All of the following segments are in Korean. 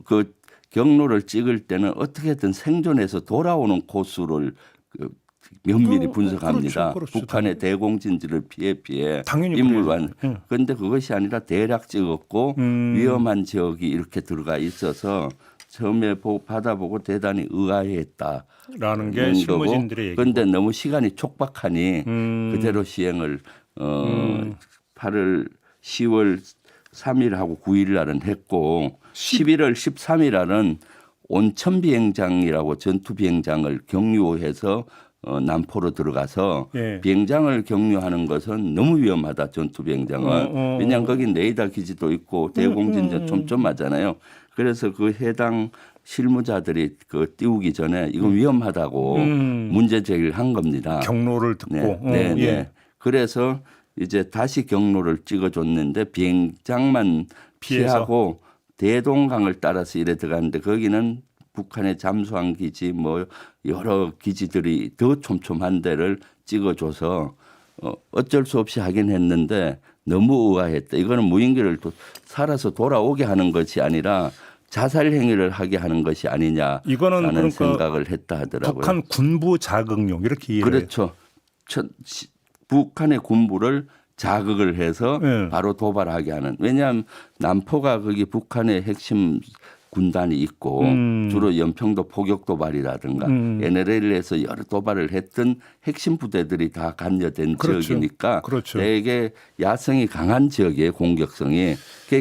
그 경로를 찍을 때는 어떻게든 생존해서 돌아오는 코스를 면밀히 분석합니다. 그렇죠. 북한의 대공진지를 피해 당연히 인물만. 그래야죠. 그런데 그것이 아니라 대략 찍었고 위험한 지역이 이렇게 들어가 있어서 처음에 받아보고 대단히 의아해했다. 라는 게 실무진들의 얘기고. 그런데 너무 시간이 촉박하니 그대로 시행을 8월 10월 3일하고 9일 날은 했고 11월 13일 날은 온천 비행장이라고 전투 비행장을 경유해서 남포로 들어가서 예. 비행장을 경유하는 것은 너무 위험하다. 전투 비행장은 왜냐하면 거기 레이더 기지도 있고 대공진전 촘촘하잖아요. 그래서 그 해당 실무자들이 그 띄우기 전에 이건 위험하다고 문제 제기를 한 겁니다. 경로를 듣고. 네. 예. 그래서 이제 다시 경로를 찍어줬는데 비행장만 피하고 대동강을 따라서 이래 들어갔는데 거기는 북한의 잠수함 기지 뭐 여러 기지들이 더 촘촘한 데를 찍어줘서 어쩔 수 없이 하긴 했는데 너무 의아했다. 이거는 무인기를 살아서 돌아오게 하는 것이 아니라 자살 행위를 하게 하는 것이 아니냐라는 이거는 생각을 했다 하더라고요. 북한 군부 자극용 이렇게 이해를. 그렇죠. 북한의 군부를 자극을 해서 네. 바로 도발하게 하는. 왜냐하면 남포가 거기 북한의 핵심 군단이 있고 주로 연평도 포격 도발이라든가 NLL에서 여러 도발을 했던 핵심 부대들이 다 관여된 그렇죠. 지역이니까 그렇죠. 되게 야성이 강한 지역이에요. 공격성이.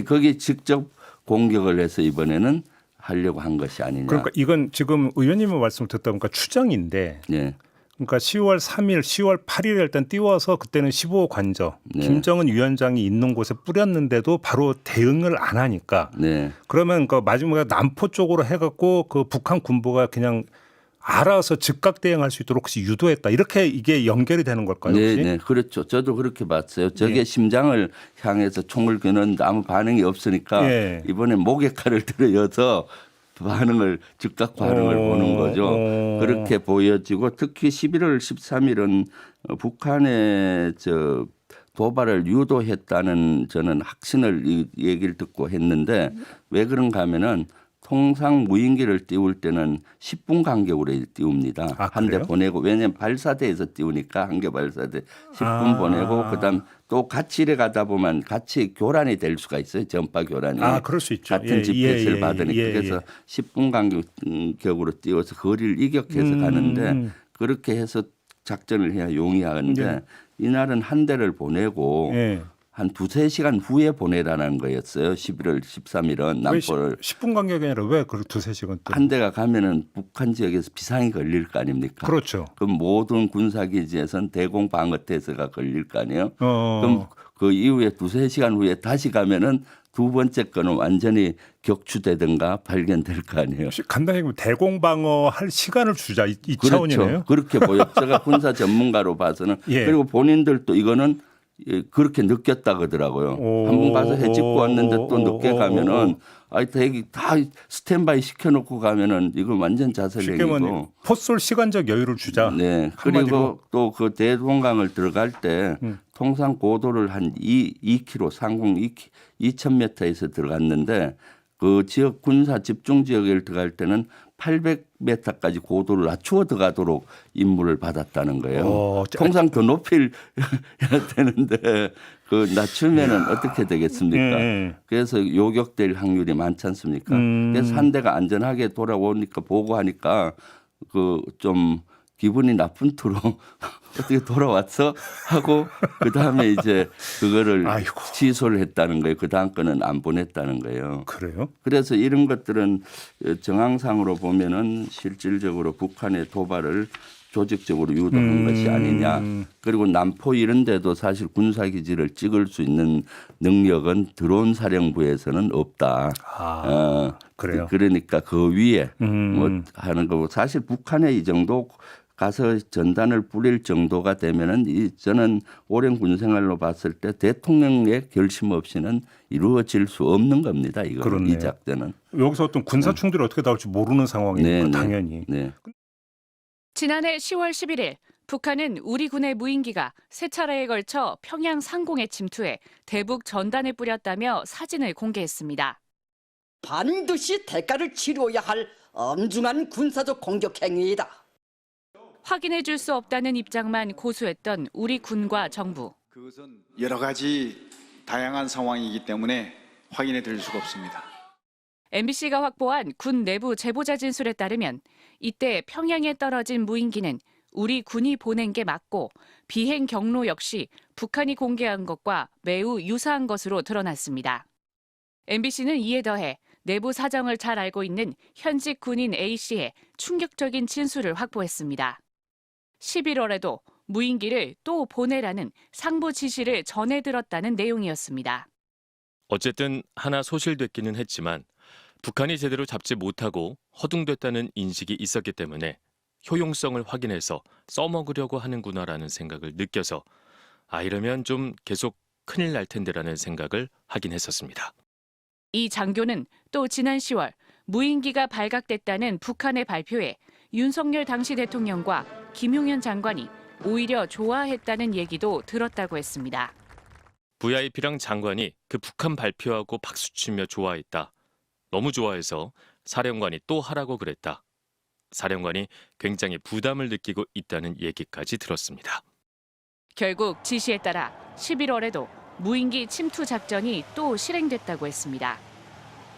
거기 직접 공격을 해서 이번에는 하려고 한 것이 아니냐. 그러니까 이건 지금 의원님의 말씀을 듣다 보니까 추정인데 네. 그러니까 10월 3일, 10월 8일에 일단 띄워서 그때는 15호 관저 네. 김정은 위원장이 있는 곳에 뿌렸는데도 바로 대응을 안 하니까 네. 그러면 그 마지막에 남포 쪽으로 해갖고 그 북한 군부가 그냥 알아서 즉각 대응할 수 있도록 혹시 유도했다 이렇게 이게 연결이 되는 걸까요? 혹시? 네, 그렇죠. 저도 그렇게 봤어요. 적의 심장을 향해서 총을 겨누는데 아무 반응이 없으니까 예. 이번에 목에 칼을 들여서 즉각 반응을 보는 거죠. 그렇게 보여지고 특히 11월 13일은 북한의 도발을 유도했다는 저는 확신을 얘기를 듣고 했는데 왜 그런가 하면은 통상 무인기를 띄울 때는 10분 간격으로 띄웁니다. 한 대 그래요? 보내고 왜냐하면 발사대에서 띄우니까 한 개 발사대 10분 보내고 그다음 또 같이 이래 가다 보면 같이 교란이 될 수가 있어요. 전파 교란이. 그럴 수 있죠. 같은 GPS를 받으니까 그래서 10분 간격으로 띄워서 거리를 이격해서 가는데 그렇게 해서 작전을 해야 용이하는데 이날은 한 대를 보내고 한 2-3시간 후에 보내라는 거였어요. 11월 13일은 남포를. 10분 간격이 아니라 왜 그 2-3시간 동안? 한 대가 가면은 북한 지역에서 비상이 걸릴 거 아닙니까? 그렇죠. 그럼 모든 군사기지에선 대공 방어태세가 걸릴 거 아니에요? 어. 그럼 그 이후에 2-3시간 후에 다시 가면은 두 번째 거는 완전히 격추되든가 발견될 거 아니에요. 간단히 대공방어 할 시간을 주자 이 그렇죠. 차원이네요. 그렇게 보여. 제가 군사 전문가로 봐서는 그리고 본인들도 이거는 그렇게 느꼈다 그러더라고요. 한 번 가서 해집고 왔는데 또 늦게 가면은 되게 다 스탠바이 시켜놓고 가면은 이건 완전 자살행위고. 포쏠 시간적 여유를 주자. 네. 그리고 또 그 대동강을 들어갈 때 통상 고도를 한 2km, 상공 2,000m에서 들어갔는데 그 지역 군사 집중 지역에 들어갈 때는 800m까지 고도를 낮추어 들어가도록 임무를 받았다는 거예요. 통상 더 높일 해야 되는데 그 낮추면은 어떻게 되겠습니까? 그래서 요격될 확률이 많지 않습니까? 그래서 한 대가 안전하게 돌아오니까 보고하니까 그 좀 기분이 나쁜 투로 어떻게 돌아왔어 하고 그 다음에 이제 그거를 취소를 했다는 거예요. 그 다음 거는 안 보냈다는 거예요. 그래요? 그래서 이런 것들은 정황상으로 보면은 실질적으로 북한의 도발을 조직적으로 유도한 것이 아니냐. 그리고 남포 이런 데도 사실 군사기지를 찍을 수 있는 능력은 드론 사령부에서는 없다. 그래요? 그러니까 그 위에 뭐 하는 거고 사실 북한의 이 정도 가서 전단을 뿌릴 정도가 되면은 저는 오랜 군 생활로 봤을 때 대통령의 결심 없이는 이루어질 수 없는 겁니다. 이 작전은. 여기서 어떤 군사 충돌이 어떻게 나올지 모르는 상황이니까 당연히. 네. 지난해 10월 11일 북한은 우리 군의 무인기가 세 차례에 걸쳐 평양 상공에 침투해 대북 전단을 뿌렸다며 사진을 공개했습니다. 반드시 대가를 치루어야 할 엄중한 군사적 공격 행위이다. 확인해 줄 수 없다는 입장만 고수했던 우리 군과 정부. 그것은 여러 가지 다양한 상황이기 때문에 확인해 드릴 수가 없습니다. MBC가 확보한 군 내부 제보자 진술에 따르면 이때 평양에 떨어진 무인기는 우리 군이 보낸 게 맞고 비행 경로 역시 북한이 공개한 것과 매우 유사한 것으로 드러났습니다. MBC는 이에 더해 내부 사정을 잘 알고 있는 현직 군인 A씨의 충격적인 진술을 확보했습니다. 11월에도 무인기를 또 보내라는 상부 지시를 전해 들었다는 내용이었습니다. 어쨌든 하나 소실됐기는 했지만 북한이 제대로 잡지 못하고 허둥댔다는 인식이 있었기 때문에 효용성을 확인해서 써먹으려고 하는구나라는 생각을 느껴서 이러면 좀 계속 큰일 날 텐데라는 생각을 하긴 했었습니다. 이 장교는 또 지난 10월 무인기가 발각됐다는 북한의 발표에 윤석열 당시 대통령과 김용현 장관이 오히려 좋아했다는 얘기도 들었다고 했습니다. VIP랑 장관이 그 북한 발표하고 박수치며 좋아했다. 너무 좋아해서 사령관이 또 하라고 그랬다. 사령관이 굉장히 부담을 느끼고 있다는 얘기까지 들었습니다. 결국 지시에 따라 11월에도 무인기 침투 작전이 또 실행됐다고 했습니다.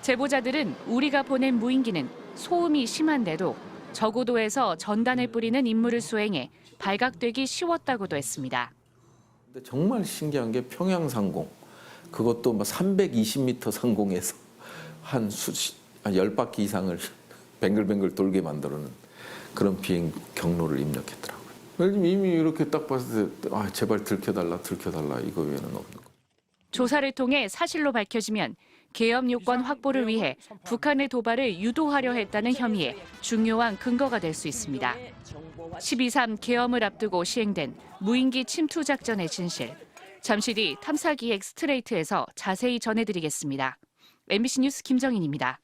제보자들은 우리가 보낸 무인기는 소음이 심한데도 저고도에서 전단을 뿌리는 임무를 수행해 발각되기 쉬웠다고도 했습니다. 근데 정말 신기한 게 평양 상공, 그것도 뭐 320m 상공에서 한 10바퀴 이상을 뱅글뱅글 돌게 만들어는 그런 비행 경로를 입력했더라고요. 이미 이렇게 딱 봤을 때 제발 들켜달라 이거 외에는 없는 거. 조사를 통해 사실로 밝혀지면 계엄 요건 확보를 위해 북한의 도발을 유도하려 했다는 혐의에 중요한 근거가 될 수 있습니다. 12.3 계엄을 앞두고 시행된 무인기 침투 작전의 진실. 잠시 뒤 탐사기획 스트레이트에서 자세히 전해드리겠습니다. MBC 뉴스 김정인입니다.